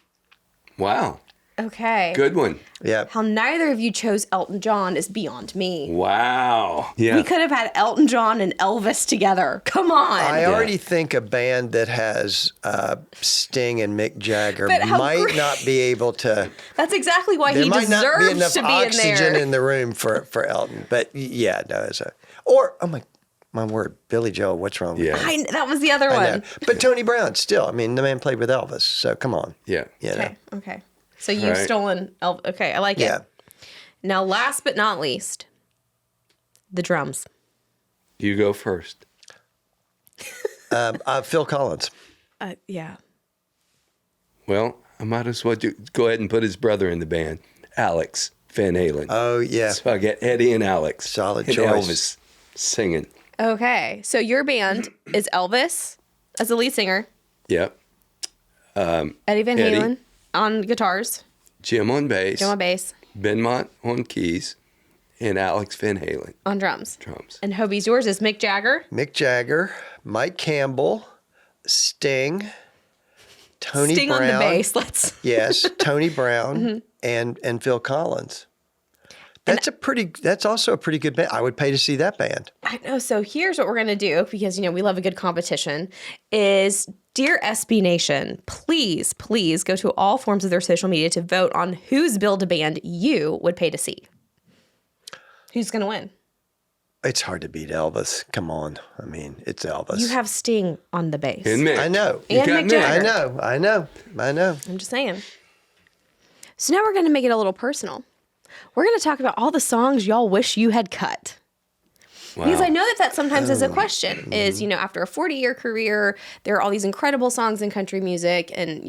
Speaker 3: Wow.
Speaker 1: Okay.
Speaker 3: Good one.
Speaker 2: Yeah.
Speaker 1: How neither of you chose Elton John is beyond me.
Speaker 3: Wow. Yeah.
Speaker 1: We could have had Elton John and Elvis together. Come on.
Speaker 2: I already think a band that has Sting and Mick Jagger
Speaker 1: But how
Speaker 2: might
Speaker 1: great-
Speaker 2: not be able to.
Speaker 1: That's exactly why
Speaker 2: There
Speaker 1: he
Speaker 2: might not be
Speaker 1: deserves
Speaker 2: enough
Speaker 1: to be in
Speaker 2: oxygen
Speaker 1: there.
Speaker 2: in the room for Elton. But yeah, no, oh my word, Billy Joel. What's wrong with
Speaker 3: Yeah.
Speaker 2: that?
Speaker 1: That was the other
Speaker 2: I
Speaker 1: one.
Speaker 2: know. But Tony Brown, still, I mean, the man played with Elvis, so come on.
Speaker 3: Yeah.
Speaker 2: You know.
Speaker 1: Okay. Okay. So you've
Speaker 3: Right.
Speaker 1: stolen Elvis. Okay, I like
Speaker 2: Yeah.
Speaker 1: it. Now, last but not least, the drums.
Speaker 3: You go first.
Speaker 2: Phil Collins.
Speaker 1: Yeah.
Speaker 3: Well, I might as well go ahead and put his brother in the band, Alex Van Halen.
Speaker 2: Oh, yeah.
Speaker 3: So I get Eddie and Alex.
Speaker 2: Solid
Speaker 3: and
Speaker 2: choice.
Speaker 3: Elvis singing.
Speaker 1: Okay. So your band is Elvis as the lead singer,
Speaker 3: Yep.
Speaker 1: Eddie Van
Speaker 3: Eddie.
Speaker 1: Halen on guitars,
Speaker 3: Jim on bass.
Speaker 1: Jim on bass,
Speaker 3: Benmont on keys, and Alex Van Halen
Speaker 1: on drums.
Speaker 3: drums.
Speaker 1: And Hobie's yours is Mick Jagger.
Speaker 2: Mick Jagger, Mike Campbell, Sting, Tony
Speaker 1: Sting
Speaker 2: Brown.
Speaker 1: on the bass. Let's.
Speaker 2: Yes, Tony Brown
Speaker 1: Mm-hmm.
Speaker 2: and Phil Collins. That's also a pretty good band. I would pay to see that band.
Speaker 1: I know. So here's what we're going to do because, we love a good competition is dear SB Nation, please go to all forms of their social media to vote on whose Build-A-Band you would pay to see. Who's going to win?
Speaker 2: It's hard to beat Elvis. Come on. I mean, it's Elvis.
Speaker 1: You have Sting on the bass.
Speaker 3: And Mick.
Speaker 2: I know.
Speaker 1: And
Speaker 3: got
Speaker 1: Mick
Speaker 3: Mick.
Speaker 1: Jagger.
Speaker 2: I know.
Speaker 1: I'm just saying. So now we're going to make it a little personal. We're going to talk about all the songs y'all wish you had cut.
Speaker 3: Wow.
Speaker 1: Because I know that sometimes is a question is, after a 40-year career, there are all these incredible songs in country music and,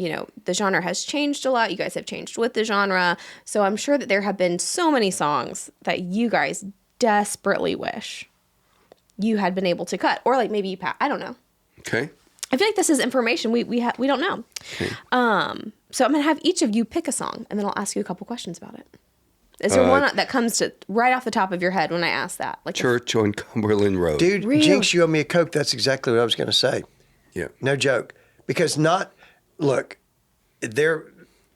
Speaker 1: the genre has changed a lot. You guys have changed with the genre. So I'm sure that there have been so many songs that you guys desperately wish you had been able to cut. Or like maybe you, I don't know.
Speaker 3: Okay.
Speaker 1: I feel like this is information we don't know.
Speaker 3: Okay.
Speaker 1: So I'm going to have each of you pick a song and then I'll ask you a couple questions about it. Is there one that comes to right off the top of your head when I ask that? Like
Speaker 3: Church on Cumberland Road.
Speaker 2: Dude,
Speaker 1: Really?
Speaker 2: Jinx, you owe me a Coke. That's exactly what I was going to say.
Speaker 3: Yeah.
Speaker 2: No joke. Because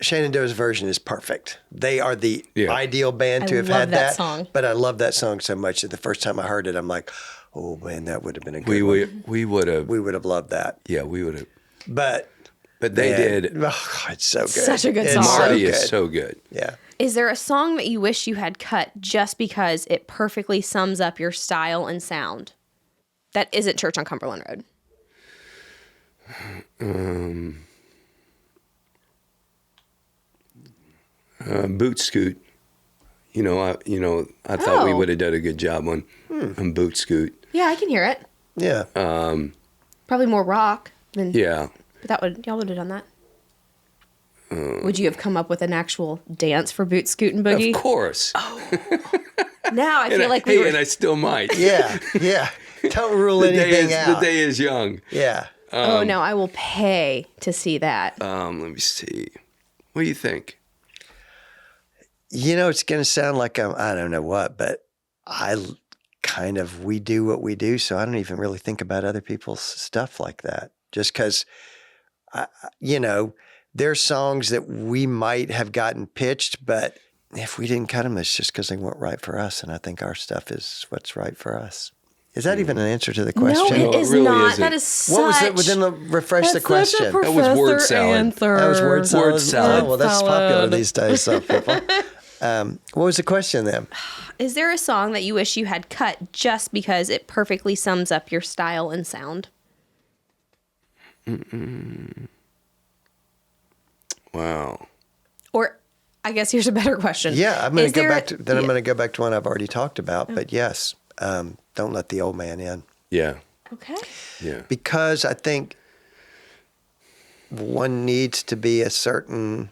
Speaker 2: Shenandoah's version is perfect. They are the ideal band to have
Speaker 1: love
Speaker 2: had
Speaker 1: that song.
Speaker 2: But I love that song so much that the first time I heard it, I'm like, oh man, that would have been a good one.
Speaker 3: We would have.
Speaker 2: We would have loved that.
Speaker 3: Yeah, we would have.
Speaker 2: But
Speaker 3: they did.
Speaker 2: Oh, it's so good.
Speaker 1: Such a good
Speaker 2: It's
Speaker 1: song.
Speaker 2: so
Speaker 3: Marty
Speaker 2: good.
Speaker 3: is so good.
Speaker 2: Yeah.
Speaker 1: Is there a song that you wish you had cut just because it perfectly sums up your style and sound that isn't Church on Cumberland Road?
Speaker 3: Boot Scoot. I thought we would have done a good job on Boot Scoot.
Speaker 1: Yeah, I can hear it.
Speaker 2: Yeah.
Speaker 1: Probably more rock than.
Speaker 3: Yeah.
Speaker 1: But y'all would have done that. Would you have come up with an actual dance for Boot Scootin' Boogie?
Speaker 3: Of course.
Speaker 1: Now I feel like
Speaker 3: and I still might.
Speaker 2: Yeah. Don't rule anything out.
Speaker 3: The day is young.
Speaker 2: Yeah.
Speaker 1: Oh no, I will pay to see that.
Speaker 3: Let me see. What do you think?
Speaker 2: It's going to sound like I don't know what, but we do what we do, so I don't even really think about other people's stuff like that. Just because, there's songs that we might have gotten pitched, but if we didn't cut them, it's just because they weren't right for us, and I think our stuff is what's right for us. Is that even an answer to the question?
Speaker 1: No, it is
Speaker 3: really
Speaker 1: not.
Speaker 3: isn't.
Speaker 1: That is such...
Speaker 2: What was it within the refresh the question?
Speaker 3: That was word salad.
Speaker 2: That was word salad.
Speaker 3: Word salad.
Speaker 2: Oh, well, that's popular these days, some people. What was the question then?
Speaker 1: Is there a song that you wish you had cut just because it perfectly sums up your style and sound?
Speaker 3: Wow.
Speaker 1: Or I guess here's a better question.
Speaker 2: Yeah, I'm going to go back to. Then I'm going to go back to one I've already talked about. But yes, don't let the old man in.
Speaker 3: Yeah.
Speaker 1: Okay.
Speaker 3: Yeah.
Speaker 2: Because I think one needs to be a certain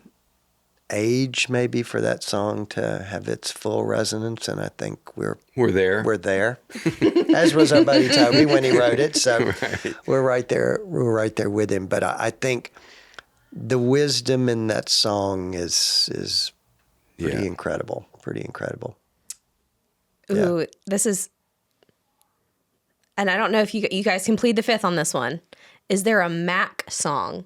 Speaker 2: age maybe for that song to have its full resonance, and I think we're
Speaker 3: there.
Speaker 2: We're there. As was our buddy Toby when he wrote it. So
Speaker 3: Right.
Speaker 2: we're right there. We're right there with him. But I think the wisdom in that song is pretty incredible. Pretty incredible.
Speaker 1: Ooh, this is, and I don't know if you guys can plead the fifth on this one. Is there a Mac song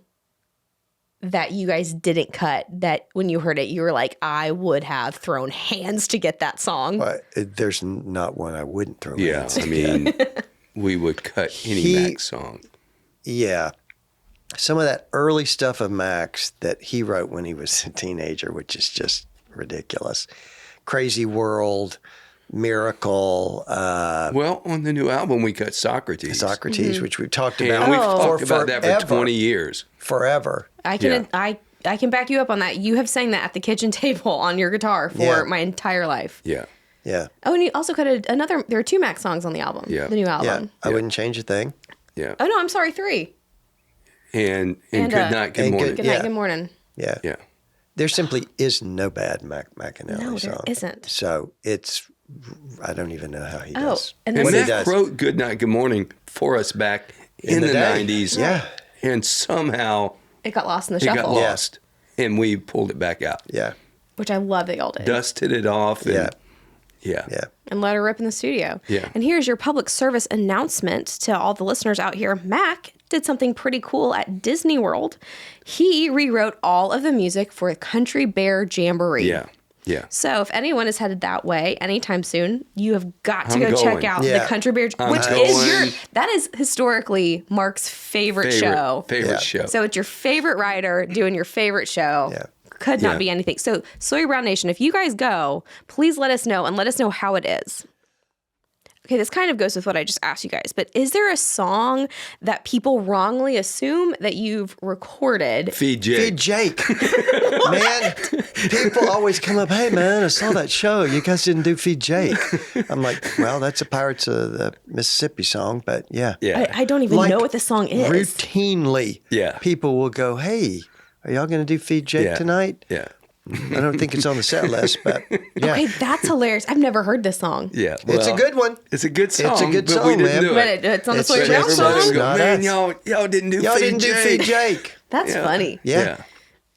Speaker 1: that you guys didn't cut that when you heard it, you were like, I would have thrown hands to get that song?
Speaker 2: But there's not one I wouldn't throw
Speaker 3: Yeah.
Speaker 2: hands to
Speaker 3: I mean, we would cut any Mac song.
Speaker 2: Yeah. Some of that early stuff of Mac's that he wrote when he was a teenager, which is just ridiculous. Crazy World, Miracle.
Speaker 3: Well, on the new album, we cut Socrates.
Speaker 2: Which we've talked
Speaker 3: And
Speaker 2: about.
Speaker 3: we've talked about
Speaker 2: forever.
Speaker 3: that for 20 years.
Speaker 2: Forever.
Speaker 1: I can back you up on that. You have sang that at the kitchen table on your guitar for my entire life.
Speaker 3: Yeah.
Speaker 2: Yeah.
Speaker 1: Oh, and you also cut another. There are 2 Mac songs on the album.
Speaker 3: Yeah.
Speaker 1: The new
Speaker 2: Yeah.
Speaker 1: album.
Speaker 2: I wouldn't change a thing.
Speaker 3: Yeah.
Speaker 1: Oh no, I'm sorry, 3.
Speaker 3: And Good Night, Good
Speaker 2: and
Speaker 3: Morning.
Speaker 1: Good night, good morning.
Speaker 2: Yeah.
Speaker 3: Yeah.
Speaker 2: There simply is no bad McAnally
Speaker 1: No, there
Speaker 2: song.
Speaker 1: isn't.
Speaker 2: So I don't even know how he does.
Speaker 1: and
Speaker 3: And
Speaker 2: what he
Speaker 3: Mac
Speaker 2: does.
Speaker 3: wrote Good Night, Good Morning for us back in the
Speaker 2: day.
Speaker 3: 90s.
Speaker 2: Yeah.
Speaker 3: And somehow
Speaker 1: It got lost in the
Speaker 3: it
Speaker 1: shuffle.
Speaker 3: got lost. And we pulled it back out.
Speaker 2: Yeah.
Speaker 1: Which I love that y'all did.
Speaker 3: Dusted it off. And,
Speaker 2: Yeah.
Speaker 1: And let her rip in the studio.
Speaker 3: Yeah.
Speaker 1: And here's your public service announcement to all the listeners out here. Mac did something pretty cool at Disney World. He rewrote all of the music for Country Bear Jamboree.
Speaker 3: Yeah. Yeah.
Speaker 1: So if anyone is headed that way anytime soon, you have got to
Speaker 3: I'm
Speaker 1: go
Speaker 3: going.
Speaker 1: check out the
Speaker 2: Yeah.
Speaker 1: Country Bear,
Speaker 3: I'm
Speaker 1: which
Speaker 3: going.
Speaker 1: is that is historically Mark's favorite show.
Speaker 3: Favorite
Speaker 2: Yeah.
Speaker 3: show.
Speaker 1: So it's your favorite writer doing your favorite show.
Speaker 2: Yeah.
Speaker 1: Could not
Speaker 3: Yeah.
Speaker 1: be anything. So Sawyer Brown Nation, if you guys go, please let us know and let us know how it is. Okay, this kind of goes with what I just asked you guys, but is there a song that people wrongly assume that you've recorded?
Speaker 3: Feed Jake.
Speaker 2: Feed Jake. Man, people always come up, hey, man, I saw that show. You guys didn't do Feed Jake. I'm like, well, that's a Pirates of the Mississippi song, but yeah.
Speaker 3: Yeah.
Speaker 1: I don't even know what the song is.
Speaker 2: Routinely,
Speaker 3: Yeah.
Speaker 2: people will go, hey, are y'all going to do Feed Jake
Speaker 3: Yeah.
Speaker 2: tonight?
Speaker 3: Yeah.
Speaker 2: I don't think it's on the set list, but yeah.
Speaker 1: Okay, that's hilarious. I've never heard this song.
Speaker 3: Yeah.
Speaker 2: It's a
Speaker 3: well,
Speaker 2: good one.
Speaker 3: It's a good song.
Speaker 2: It's a good
Speaker 3: but
Speaker 2: song,
Speaker 3: we didn't
Speaker 2: man.
Speaker 3: do
Speaker 1: But
Speaker 3: it.
Speaker 1: it's on the
Speaker 2: It's
Speaker 1: Sawyer Brown
Speaker 2: everybody's
Speaker 1: song?
Speaker 2: Everybody's
Speaker 3: Go,
Speaker 2: not
Speaker 3: man,
Speaker 2: us.
Speaker 3: y'all didn't do
Speaker 2: Y'all
Speaker 3: Feed
Speaker 2: didn't do
Speaker 3: Jake.
Speaker 2: Feed Jake.
Speaker 1: That's
Speaker 3: Yeah.
Speaker 1: funny.
Speaker 2: Yeah.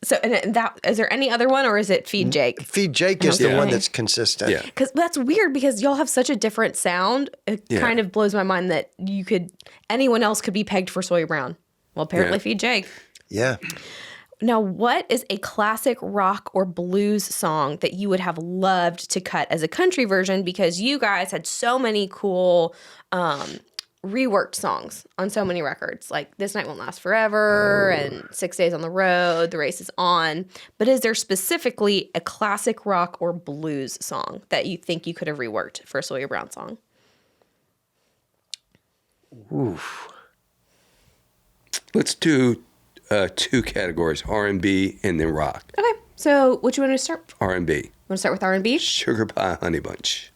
Speaker 1: So, and that is there any other one, or is it Feed Jake?
Speaker 2: Feed Jake is the
Speaker 3: Okay.
Speaker 2: one that's consistent.
Speaker 3: Yeah.
Speaker 1: Because that's weird because y'all have such a different sound. It
Speaker 3: Yeah.
Speaker 1: kind of blows my mind that anyone else could be pegged for Sawyer Brown. Well, apparently
Speaker 3: Yeah.
Speaker 1: Feed Jake.
Speaker 2: Yeah.
Speaker 1: Now, what is a classic rock or blues song that you would have loved to cut as a country version? Because you guys had so many cool reworked songs on so many records, like This Night Won't Last Forever and 6 Days on the Road, The Race is On. But is there specifically a classic rock or blues song that you think you could have reworked for a Sawyer Brown song?
Speaker 2: Oof.
Speaker 3: Let's do 2 categories, R&B and then rock.
Speaker 1: Okay, so what you want to start?
Speaker 3: R&B.
Speaker 1: Want to start with R&B?
Speaker 3: Sugar Pie Honey Bunch.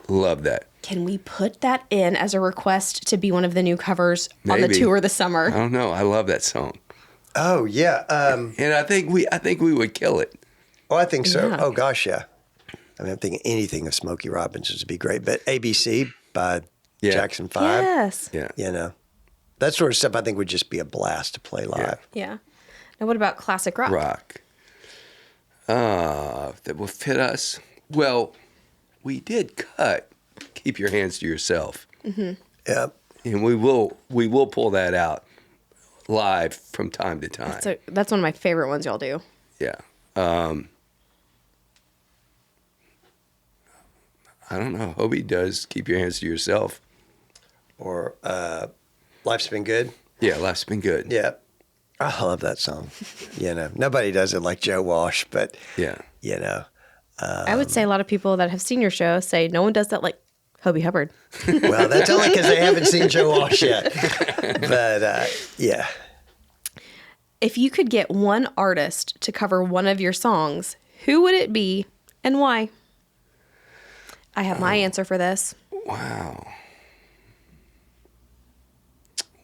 Speaker 3: Love that.
Speaker 1: Can we put that in as a request to be one of the new covers on the
Speaker 3: Maybe.
Speaker 1: tour this summer?
Speaker 3: I don't know. I love that song.
Speaker 2: Oh yeah.
Speaker 3: And I think we would kill it.
Speaker 2: Oh, I think so.
Speaker 1: Yeah.
Speaker 2: Oh gosh, yeah. I mean, I'm thinking anything of Smokey Robinson's would be great, but ABC by
Speaker 3: Yeah.
Speaker 2: Jackson 5.
Speaker 1: Yes.
Speaker 3: Yeah.
Speaker 2: You know, that sort of stuff I think would just be a blast to play live.
Speaker 1: Yeah. Now, what about classic rock?
Speaker 3: Rock. That will fit us. Well, we did cut Keep Your Hands to Yourself.
Speaker 2: Yeah.
Speaker 3: And we will pull that out live from time to time.
Speaker 1: So that's one of my favorite ones y'all do.
Speaker 3: Yeah. I don't know. Hobie does Keep Your Hands to Yourself.
Speaker 2: Or Life's Been Good.
Speaker 3: Yeah, Life's Been Good.
Speaker 2: Yeah. I love that song. You know, nobody does it like Joe Walsh, but,
Speaker 3: Yeah.
Speaker 2: you know.
Speaker 1: I would say a lot of people that have seen your show say no one does that like Hobie Hubbard.
Speaker 2: Well, that's only because they haven't seen Joe Walsh yet. But, yeah.
Speaker 1: If you could get one artist to cover one of your songs, who would it be and why? I have my answer for this.
Speaker 3: Wow.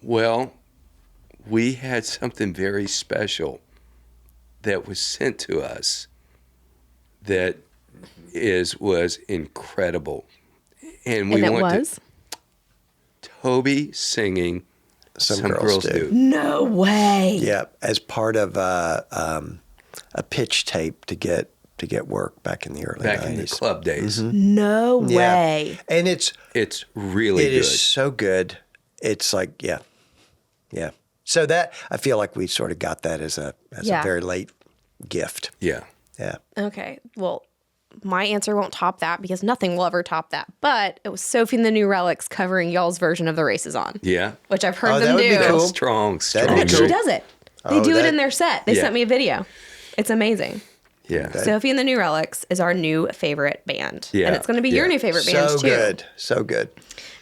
Speaker 3: Well, we had something very special that was sent to us that was incredible. And we
Speaker 1: And it
Speaker 3: want
Speaker 1: was?
Speaker 3: Toby singing
Speaker 2: Some
Speaker 3: Some
Speaker 2: Girls
Speaker 3: Girls
Speaker 2: Do.
Speaker 3: Do.
Speaker 1: No way.
Speaker 2: Yeah, as part of a pitch tape to get work back in the early
Speaker 3: Back
Speaker 2: 90s.
Speaker 3: in the club days.
Speaker 1: No
Speaker 2: Yeah.
Speaker 1: way.
Speaker 2: And it's
Speaker 3: Really
Speaker 2: it
Speaker 3: good.
Speaker 2: is so good. It's like, yeah. So that, I feel like we sort of got that as a
Speaker 1: Yeah.
Speaker 2: very late gift.
Speaker 3: Yeah.
Speaker 2: Yeah.
Speaker 1: Okay. Well, my answer won't top that because nothing will ever top that. But it was Sophie and the New Relics covering y'all's version of The Race Is On,
Speaker 3: Yeah.
Speaker 1: which I've heard
Speaker 2: Oh,
Speaker 1: them
Speaker 2: that would be
Speaker 1: do.
Speaker 2: cool.
Speaker 3: Strong.
Speaker 2: That'd be
Speaker 1: And she
Speaker 2: cool.
Speaker 1: does it. They
Speaker 2: Oh,
Speaker 1: do it
Speaker 2: that-
Speaker 1: in their set. They
Speaker 3: Yeah.
Speaker 1: sent me a video. It's amazing.
Speaker 3: Yeah.
Speaker 1: Sophie and the New Relics is our new favorite band.
Speaker 3: Yeah.
Speaker 1: And it's going to be your
Speaker 3: Yeah.
Speaker 1: new favorite band,
Speaker 2: So
Speaker 1: too.
Speaker 2: good. So good.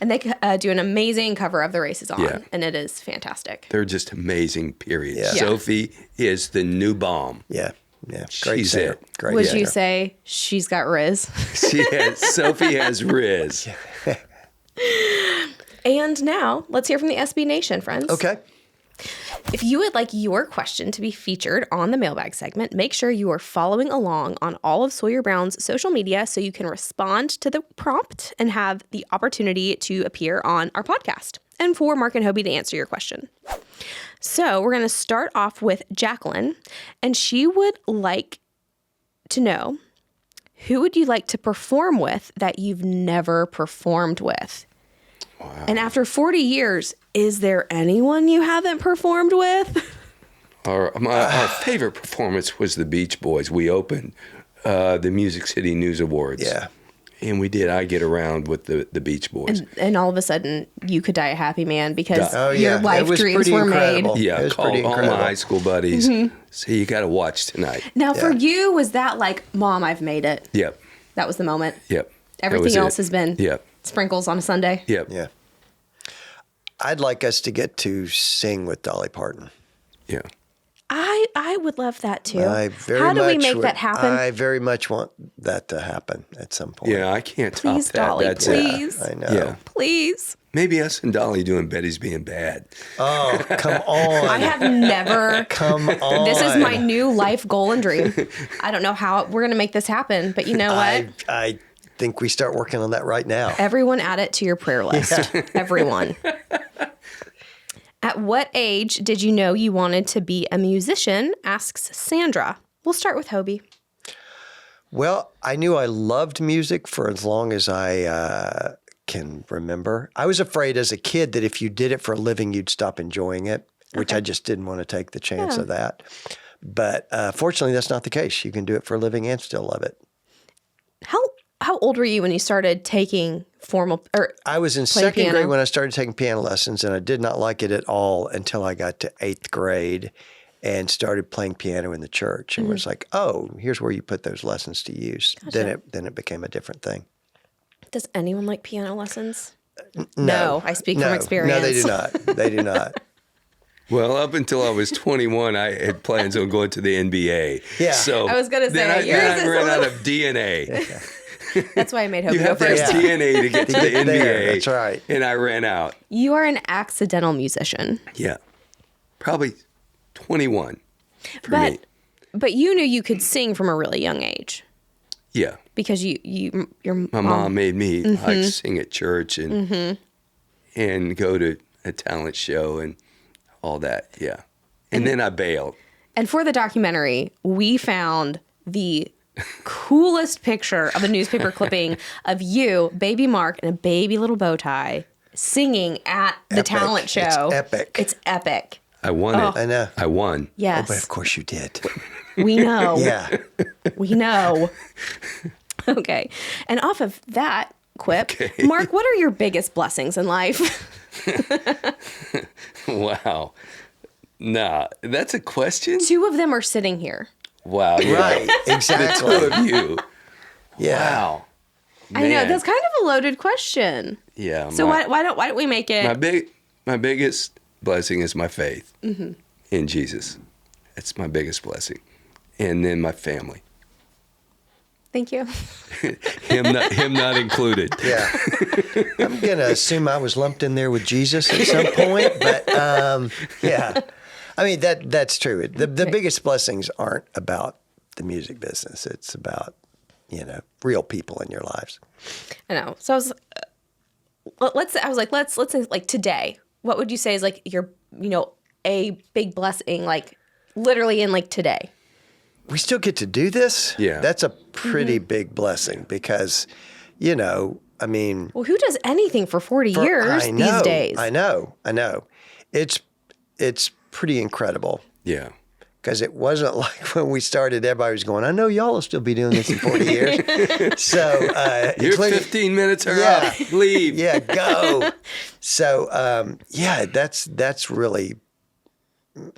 Speaker 1: And they do an amazing cover of The Race Is On.
Speaker 3: Yeah.
Speaker 1: And it is fantastic.
Speaker 3: They're just amazing, period.
Speaker 2: Yeah.
Speaker 1: Yeah.
Speaker 3: Sophie is the new bomb.
Speaker 2: Yeah. Yeah. Great
Speaker 3: She's
Speaker 2: singer.
Speaker 3: it.
Speaker 2: Great
Speaker 1: Would
Speaker 2: singer.
Speaker 1: you say she's got Riz?
Speaker 3: Sophie has Riz.
Speaker 1: And now, let's hear from the SB Nation, friends.
Speaker 2: Okay.
Speaker 1: If you would like your question to be featured on the mailbag segment, make sure you are following along on all of Sawyer Brown's social media so you can respond to the prompt and have the opportunity to appear on our podcast and for Mark and Hobie to answer your question. So we're going to start off with Jacqueline, and she would like to know, who would you like to perform with that you've never performed with? Wow. And after 40 years, is there anyone you haven't performed with?
Speaker 3: Our favorite performance was the Beach Boys. We opened the Music City News Awards.
Speaker 2: Yeah.
Speaker 3: And we did I Get Around with the Beach Boys.
Speaker 1: And all of a sudden, you could die a happy man because
Speaker 2: Oh, yeah.
Speaker 1: your life
Speaker 2: It was
Speaker 1: dreams
Speaker 2: pretty
Speaker 1: were
Speaker 2: incredible.
Speaker 1: made.
Speaker 3: Yeah,
Speaker 2: It was
Speaker 3: called
Speaker 2: pretty
Speaker 3: all my
Speaker 2: incredible.
Speaker 3: high school buddies. So you got to watch tonight.
Speaker 1: Now, for
Speaker 2: Yeah.
Speaker 1: you, was that like, Mom, I've made it?
Speaker 3: Yep,
Speaker 1: That was the moment.
Speaker 3: yep. That
Speaker 1: Everything
Speaker 3: was
Speaker 1: else
Speaker 3: it.
Speaker 1: has been
Speaker 3: Yep,
Speaker 1: sprinkles on a Sunday.
Speaker 3: yep.
Speaker 2: Yeah. I'd like us to get to sing with Dolly Parton.
Speaker 3: Yeah.
Speaker 1: I would love that too.
Speaker 2: I very
Speaker 1: How do we
Speaker 2: much
Speaker 1: make
Speaker 2: would-
Speaker 1: that happen?
Speaker 2: I very much want that to happen at some point.
Speaker 3: Yeah, I can't
Speaker 1: Please,
Speaker 3: top that.
Speaker 1: Dolly,
Speaker 3: That's
Speaker 1: please.
Speaker 2: I know.
Speaker 3: Yeah.
Speaker 1: Please.
Speaker 3: Maybe us and Dolly doing Betty's Being Bad.
Speaker 2: Oh, come on.
Speaker 1: I have never.
Speaker 2: Come on.
Speaker 1: This is my new life goal and dream. I don't know how we're going to make this happen, but you know what?
Speaker 2: I think we start working on that right now.
Speaker 1: Everyone add it to your prayer list. Everyone. At what age did you know you wanted to be a musician? Asks Sandra. We'll start with Hobie.
Speaker 2: Well, I knew I loved music for as long as I can remember. I was afraid as a kid that if you did it for a living, you'd stop enjoying it, which I just didn't want to take the chance of that. But fortunately, that's not the case. You can do it for a living and still love it.
Speaker 1: How old were you when you started taking formal or
Speaker 2: I was in
Speaker 1: playing
Speaker 2: second
Speaker 1: piano?
Speaker 2: grade when I started taking piano lessons, and I did not like it at all until I got to 8th grade and started playing piano in the church. And was like, oh, here's where you put those lessons to use.
Speaker 1: Gotcha.
Speaker 2: Then it became a different thing.
Speaker 1: Does anyone like piano lessons? No, I speak from experience.
Speaker 2: No, they do not. They do not.
Speaker 3: Well, up until I was 21, I had plans on going to the NBA.
Speaker 2: Yeah.
Speaker 3: So
Speaker 1: I was gonna
Speaker 3: then
Speaker 1: say,
Speaker 3: I
Speaker 1: yours is
Speaker 3: ran
Speaker 1: a
Speaker 3: out
Speaker 1: little-
Speaker 3: of DNA.
Speaker 1: That's why I made Hobie
Speaker 3: You
Speaker 1: go
Speaker 3: have to
Speaker 1: first.
Speaker 3: have TNA to get to the
Speaker 2: get
Speaker 3: NBA.
Speaker 2: there, that's right.
Speaker 3: And I ran out.
Speaker 1: You are an accidental musician.
Speaker 3: Yeah. Probably 21 for
Speaker 1: But
Speaker 3: me.
Speaker 1: but you knew you could sing from a really young age
Speaker 3: Yeah.
Speaker 1: because your
Speaker 3: My mom made me like sing at church and go to a talent show and all that. Yeah. And then I bailed.
Speaker 1: And for the documentary, we found the coolest picture of a newspaper clipping of you, baby Mark, in a baby little bow tie, singing at the
Speaker 2: Epic.
Speaker 1: talent show.
Speaker 2: It's epic.
Speaker 1: It's epic.
Speaker 3: I won it.
Speaker 2: I know.
Speaker 3: I won.
Speaker 1: Yes.
Speaker 2: But of course you did.
Speaker 1: We know.
Speaker 2: Yeah.
Speaker 1: We know. Okay. And off of that quip,
Speaker 3: Okay.
Speaker 1: Mark, what are your biggest blessings in life?
Speaker 3: Wow. Nah, that's a question?
Speaker 1: Two of them are sitting here.
Speaker 3: Wow. Yeah.
Speaker 2: Right.
Speaker 3: The
Speaker 2: Exactly.
Speaker 3: two of you.
Speaker 2: Yeah.
Speaker 3: Wow.
Speaker 1: I know
Speaker 3: Man.
Speaker 1: that's kind of a loaded question.
Speaker 3: Yeah.
Speaker 1: So why don't we make it?
Speaker 3: My biggest blessing is my faith in Jesus. That's my biggest blessing. And then my family.
Speaker 1: Thank you.
Speaker 3: Him not included.
Speaker 2: Yeah. I'm going to assume I was lumped in there with Jesus at some point, but yeah. I mean, that's true. The biggest blessings aren't about the music business. It's about, real people in your lives.
Speaker 1: I know. So let's say like today. What would you say is like your a big blessing, like literally in like today?
Speaker 2: We still get to do this?
Speaker 3: Yeah.
Speaker 2: That's a pretty big blessing because, I mean.
Speaker 1: Well, who does anything for 40 years these days?
Speaker 2: I know. It's pretty incredible.
Speaker 3: Yeah.
Speaker 2: Because it wasn't like when we started, everybody was going, I know y'all will still be doing this in 40 years. So,
Speaker 3: Your 15 minutes are
Speaker 2: Yeah.
Speaker 3: up. Leave.
Speaker 2: Yeah, go. So, that's really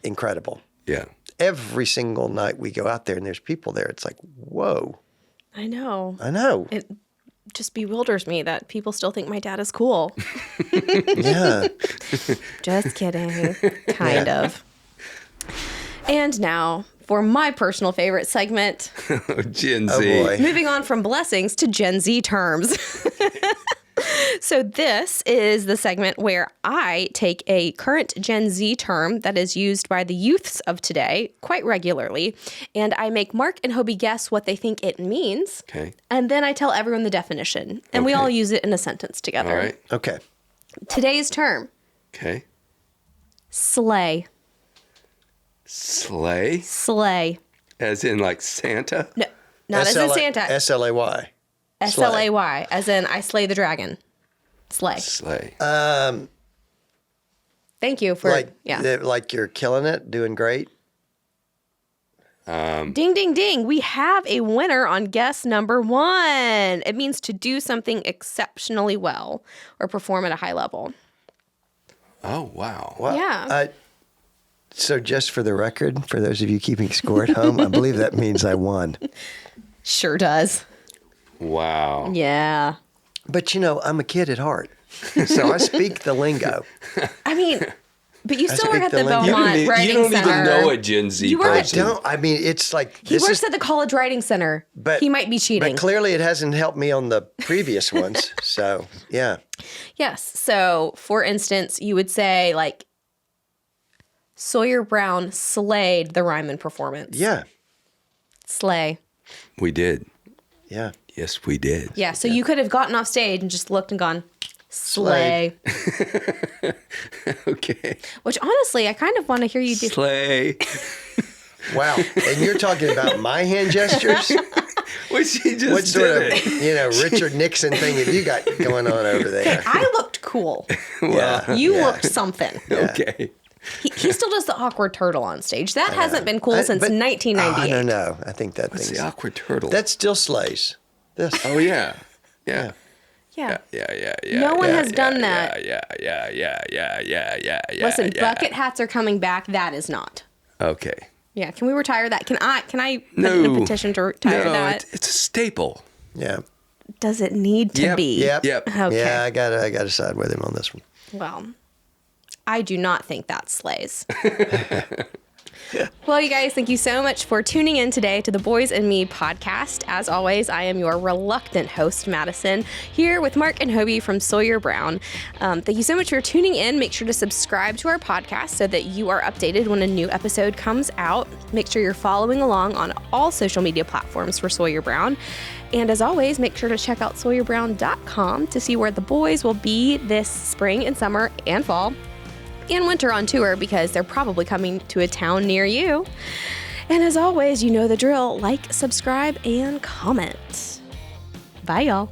Speaker 2: incredible.
Speaker 3: Yeah.
Speaker 2: Every single night we go out there and there's people there, it's like, whoa.
Speaker 1: I know.
Speaker 2: I know.
Speaker 1: It just bewilders me that people still think my dad is cool.
Speaker 2: Yeah.
Speaker 1: Just kidding. Kind of. And now for my personal favorite segment.
Speaker 3: Gen
Speaker 2: Oh,
Speaker 3: Z.
Speaker 2: boy.
Speaker 1: Moving on from blessings to Gen Z terms. So this is the segment where I take a current Gen Z term that is used by the youths of today quite regularly, and I make Mark and Hobie guess what they think it means,
Speaker 3: Okay.
Speaker 1: and then I tell everyone the definition, and we
Speaker 3: Okay.
Speaker 1: all use it in a sentence together.
Speaker 3: All right.
Speaker 2: Okay.
Speaker 1: Today's term,
Speaker 3: Okay.
Speaker 1: slay.
Speaker 3: Slay?
Speaker 1: Slay.
Speaker 3: As in like Santa?
Speaker 1: No, not as in Santa.
Speaker 2: SLAY.
Speaker 1: SLAY, as in I slay the dragon. Slay.
Speaker 3: Slay.
Speaker 1: Thank you for,
Speaker 2: Like you're killing it, doing great.
Speaker 1: Ding, ding, ding. We have a winner on guess number 1. It means to do something exceptionally well or perform at a high level.
Speaker 3: Oh, wow.
Speaker 2: Well,
Speaker 1: Yeah.
Speaker 2: So just for the record, for those of you keeping score at home, I believe that means I won.
Speaker 1: Sure does.
Speaker 3: Wow.
Speaker 1: Yeah.
Speaker 2: But I'm a kid at heart, so I speak the lingo.
Speaker 1: I mean, but you still work
Speaker 2: speak
Speaker 1: at
Speaker 2: the
Speaker 1: the
Speaker 2: lingo.
Speaker 1: Belmont Writing
Speaker 3: You don't
Speaker 1: Center.
Speaker 3: even know a Gen Z
Speaker 1: You work at-
Speaker 3: person.
Speaker 2: I mean, it's like
Speaker 1: He
Speaker 2: this
Speaker 1: works
Speaker 2: is.
Speaker 1: at the College Writing Center.
Speaker 2: But
Speaker 1: he might be cheating.
Speaker 2: But clearly, it hasn't helped me on the previous ones. So yeah,
Speaker 1: Yes. So, for instance, you would say like Sawyer Brown slayed the Ryman performance.
Speaker 2: yeah,
Speaker 1: Slay.
Speaker 3: We did.
Speaker 2: yeah.
Speaker 3: Yes, we did.
Speaker 1: Yeah. So you could have gotten off stage and just looked and gone, slay.
Speaker 3: Okay.
Speaker 1: Which honestly, I kind of want to hear you do.
Speaker 3: Slay.
Speaker 2: Wow. And you're talking about my hand gestures.
Speaker 3: What she just
Speaker 2: What sort
Speaker 3: did
Speaker 2: of
Speaker 3: it.
Speaker 2: Richard Nixon thing have you got going on over there?
Speaker 1: I looked cool.
Speaker 2: Yeah,
Speaker 1: You
Speaker 2: yeah.
Speaker 1: looked something.
Speaker 3: Okay.
Speaker 1: He still does the awkward turtle on stage. That hasn't been cool since
Speaker 2: But-
Speaker 1: 1998.
Speaker 2: I don't know. I think that
Speaker 3: What's
Speaker 2: thing's
Speaker 3: the awkward turtle?
Speaker 2: that still slays. This.
Speaker 3: Oh, yeah. Yeah.
Speaker 1: Yeah.
Speaker 3: Yeah.
Speaker 1: No one
Speaker 3: yeah,
Speaker 1: has
Speaker 3: yeah,
Speaker 1: done
Speaker 3: yeah,
Speaker 1: that.
Speaker 3: Yeah.
Speaker 1: Listen,
Speaker 3: yeah.
Speaker 1: bucket hats are coming back. That is not.
Speaker 3: Okay.
Speaker 1: Yeah. Can we retire that? Can I put
Speaker 3: No.
Speaker 1: in a petition to retire
Speaker 3: No,
Speaker 1: that?
Speaker 3: it's a staple.
Speaker 2: Yeah.
Speaker 1: Does it need to
Speaker 3: Yep.
Speaker 1: be?
Speaker 2: Yep.
Speaker 3: Yep.
Speaker 1: Okay.
Speaker 2: Yeah, I gotta side with him on this one.
Speaker 1: Well, I do not think that slays. Well, you guys, thank you so much for tuning in today to the Boys and Me podcast. As always, I am your reluctant host, Madison, here with Mark and Hobie from Sawyer Brown. Thank you so much for tuning in. Make sure to subscribe to our podcast so that you are updated when a new episode comes out. Make sure you're following along on all social media platforms for Sawyer Brown. And as always, make sure to check out SawyerBrown.com to see where the boys will be this spring and summer and fall and winter on tour, because they're probably coming to a town near you. And as always, you know the drill. Like, subscribe, and comment. Bye, y'all.